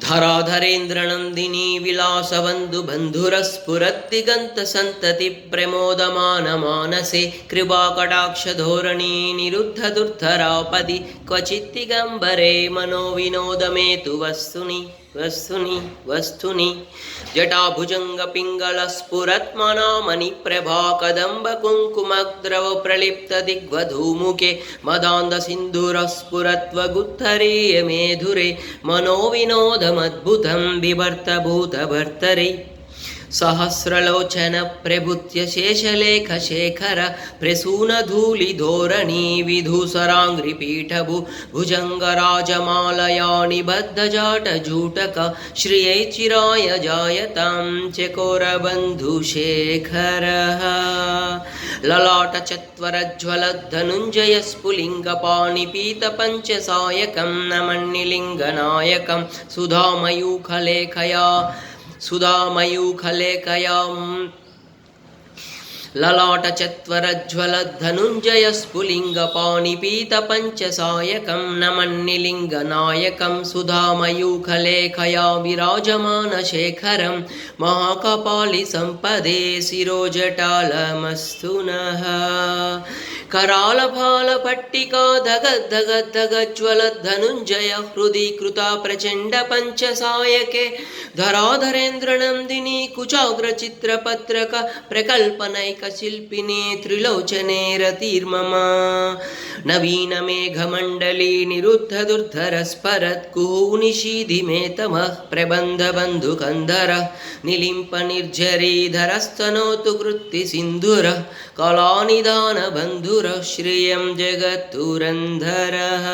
धराधरेन्द्रनन्दिनी विलासबन्धु बन्धुरस्फुरद्दिगन्त सन्तति प्रमोदमान मानसे कृपाकटाक्षधोरणी निरुद्ध दुर्धरापदि क्वचिद्दिगम्बरे मनोविनोदमेतु वस्तुनि वस्तुनि वस्तुनि जटाभुजङ्गपिङ्गलस्फुरत्मनामणिप्रभा कदम्बकुङ्कुमद्रव प्रलिप्तदिग्वधूमुखे मदान्धसिन्धुरस्फुरत्वगुत्थरीय मेधुरे मनोविनोदमद्भुतं बिभर्तभूतभर्तरे सहस्रलोचन प्रभुत्य शेषलेखशेखर प्रसूनधूलिधोरणी विधूसराङ्घ्रिपीठभु भुजङ्गराजमालया निबद्धजाटजूटक श्रियै चिराय जायतां चकोरबन्धुशेखरः ललाटचत्वरज्ज्वलद्धनुञ्जयस्फुलिङ्गपाणिपीतपञ्चसायकं नमन्निलिङ्गनायकं सुधामयूखलेखया ललाटचत्वरज्ज्वलद्धनुञ्जयस्फुलिङ्गपाणिपीतपञ्चसायकं नमन्निलिङ्गनायकं सुधामयूखलेखया विराजमानशेखरं महाकपालिसम्पदे शिरोजटालमस्तु नः करालभालपट्टिका धगद्धगद्धगज्ज्वलद्धनुञ्जय हृदि कृता प्रचण्डपञ्चसायके धराधरेन्द्रनन्दिनी कुचाग्रचित्रपत्रक प्रकल्पनैकशिल्पिनी त्रिलोचने रतिर्मम नवीनमेघमण्डली निरुद्धदुर्धरस्फरत्कुहूनिशीधिमेतमः प्रबन्धबन्धुकन्धरः निलिम्पनिर्झरीधरस्तनोतु कृत्तिसिन्धुरः कलानिदानबन्धुरः श्रियं जगत्तुरन्धरः।